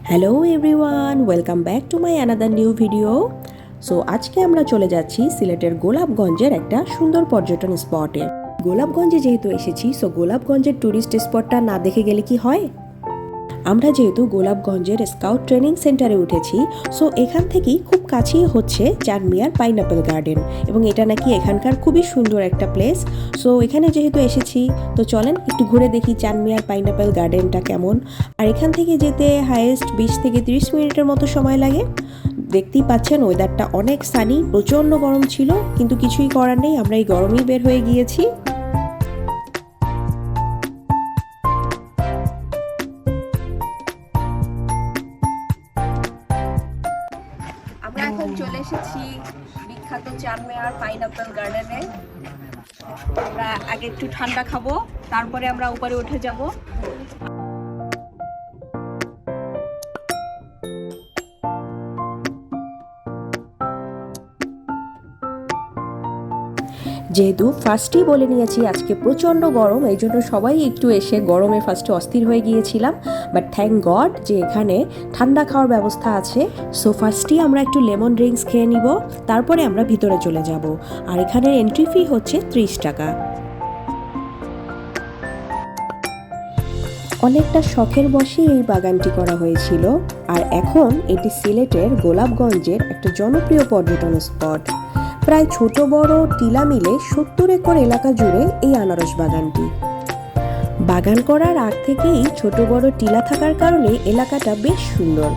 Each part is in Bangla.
Hello everyone, welcome back to my another new video. So আজকে আমরা চলে যাচ্ছি সিলেটের গোলাপগঞ্জের একটা সুন্দর পর্যটন স্পটে। গোলাপগঞ্জে যেহেতু এসেছি, সো গোলাপগঞ্জের ট্যুরিস্ট স্পটটা না দেখে গেলে কি হয়। আমরা যেহেতু গোলাপগঞ্জের স্কাউট ট্রেনিং সেন্টারে উঠেছি, সো এখান থেকেই খুব কাছেই হচ্ছে চানমিয়ার পাইনাপেল গার্ডেন, এবং এটা নাকি এখানকার খুবই সুন্দর একটা প্লেস। সো এখানে যেহেতু এসেছি, তো চলেন একটু ঘুরে দেখি চানমিয়ার পাইনাপেল গার্ডেনটা কেমন। আর এখান থেকে যেতে হাইয়েস্ট 20 থেকে 30 মিনিটের মতো সময় লাগে। দেখতেই পাচ্ছেন ওয়েদারটা অনেক সানি, প্রচণ্ড গরম ছিল, কিন্তু কিছুই করার নেই, আমরা এই গরমেই বের হয়ে গিয়েছি। আমরা এখন চলে এসেছি বিখ্যাত চানমিয়ার পাইনাপেল গার্ডেনে। আমরা আগে একটু ঠান্ডা খাবো, তারপরে আমরা উপরে উঠে যাব। যেহেতু ফার্স্টেই বলে নিয়েছি আজকে প্রচণ্ড গরম, এই জন্য সবাই একটু এসে গরমে ফার্স্টে অস্থির হয়ে গিয়েছিলাম, বাট থ্যাংক গড যে এখানে ঠান্ডা খাওয়ার ব্যবস্থা আছে। সো ফার্স্টেই আমরা একটু লেমন ড্রিঙ্কস খেয়ে নিব, তারপরে আমরা ভিতরে চলে যাব। আর এখানের এন্ট্রি ফি হচ্ছে 30 টাকা। অনেকটা শখের বশেই এই বাগানটি করা হয়েছিল, আর এখন এটি সিলেটের গোলাপগঞ্জের একটা জনপ্রিয় পর্যটন স্পট। প্রায় ছোট বড় টিলা মিলে 70 একর এলাকা জুড়ে এই আনারস বাগানটি। বাগান করার আগ থেকেই ছোট বড় টিলা থাকার কারণে এলাকাটা বেশ সুন্দর,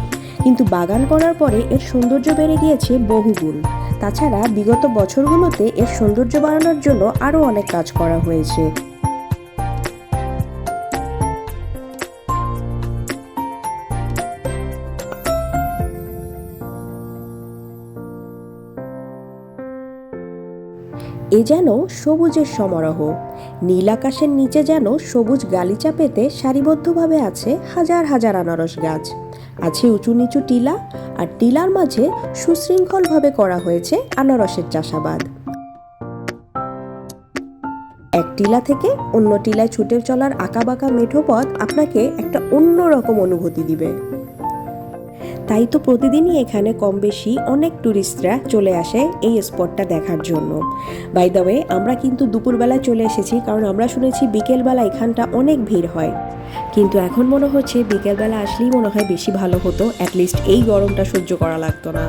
কিন্তু বাগান করার পরে এর সৌন্দর্য বেড়ে গিয়েছে বহুগুণ। তাছাড়া বিগত বছরগুলোতে এর সৌন্দর্য বাড়ানোর জন্য আরও অনেক কাজ করা হয়েছে। এ যেন সবুজের সমারোহ। নীল আকাশের নিচে যেন সবুজ গালিচা পেতে সারিবদ্ধভাবে আছে হাজার হাজার আনারস গাছ। আছে উঁচু নিচু টিলা, আর টিলার মাঝে সুশৃঙ্খলভাবে করা হয়েছে আনারসের চাষাবাদ। এক টিলা থেকে অন্য টিলায় ছুটে চলার আঁকাবাঁকা মেঠো পথ আপনাকে একটা অন্যরকম অনুভূতি দিবে। তাই তো প্রতিদিনই এখানে কম বেশি অনেক ট্যুরিস্টরা চলে আসে এই স্পটটা দেখার জন্য। বাই দ্য ওয়ে, আমরা কিন্তু দুপুরবেলা চলে এসেছি, কারণ আমরা শুনেছি বিকেলবেলা এখানটা অনেক ভিড় হয়, কিন্তু এখন মনে হচ্ছে বিকেলবেলা আসলেই মনে হয় বেশি ভালো হতো, অ্যাটলিস্ট এই গরমটা সহ্য করা লাগতো না।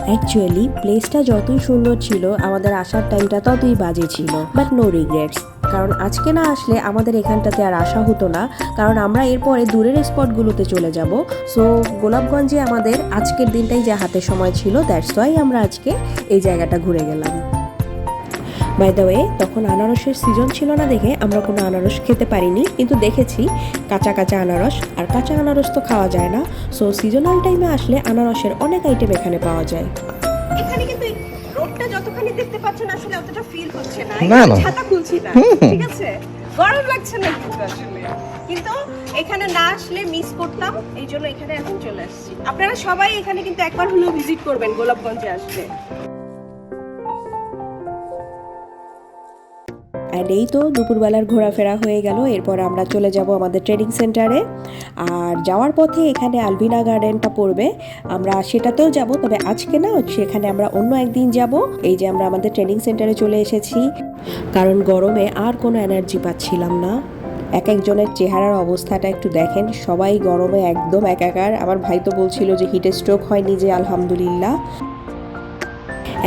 অ্যাকচুয়ালি প্লেসটা যতই সুন্দর ছিল, আমাদের আসার টাইমটা ততই বাজে ছিল, বাট নো রিগ্রেটস, কারণ আজকে না আসলে আমাদের এখানটাতে আর আসা হতো না, কারণ আমরা এরপরে দূরের স্পটগুলোতে চলে যাব। সো গোলাপগঞ্জে আমাদের আজকের দিনটাই যে হাতে সময় ছিল, দ্যাটস ওয়াই আমরা আজকে এই জায়গাটা ঘুরে গেলাম। বাই দ্য ওয়ে, তখন আনারসের সিজন ছিল না দেখে আমরা কোনো আনারস খেতে পারিনি, কিন্তু দেখেছি কাঁচা কাঁচা আনারস, আর কাঁচা আনারস তো খাওয়া যায় না। সো সিজনাল টাইমে আসলে আনারসের অনেক আইটেম এখানে পাওয়া যায়। এখানে কিন্তু রোডটা যতখানি দেখতে পাচ্ছেন আসলে অতটা ফিল হচ্ছে না, ছাতা খুলছি না, ঠিক আছে, গরম লাগছে না কিন্তু আসলে, কিন্তু এখানে না আসলে মিস করতাম, এই জন্য এখানে এখন চলে আসছি। আপনারা সবাই এখানে কিন্তু একবার হলেও ভিজিট করবেন গোলাপগঞ্জে আসলে। অ্যান্ড এই তো দুপুরবেলার ঘোরাফেরা হয়ে গেল, এরপর আমরা চলে যাব আমাদের ট্রেনিং সেন্টারে। আর যাওয়ার পথে এখানে আলভিনা গার্ডেনটা পড়বে, আমরা সেটাতেও যাব, তবে আজকে না, সেখানে আমরা অন্য একদিন যাব। এই যে আমরা আমাদের ট্রেনিং সেন্টারে চলে এসেছি, কারণ গরমে আর কোনো এনার্জি পাচ্ছিলাম না। এক একজনের চেহারার অবস্থাটা একটু দেখেন, সবাই গরমে একদম একাকার। আমার ভাই তো বলছিল যে হিটে স্ট্রোক হয়নি, যে আলহামদুলিল্লাহ।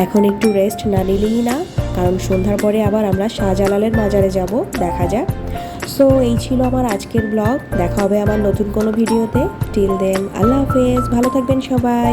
এখন একটু রেস্ট না নিলেই না, কারণ সন্ধ্যার পরে আবার আমরা শাহজালালের মাজারে যাব, দেখা যাক। সো এই ছিল আমার আজকের ব্লগ, দেখা হবে আমার নতুন কোনো ভিডিওতে। টিল দেন, আল্লাহ হাফেজ, ভালো থাকবেন সবাই।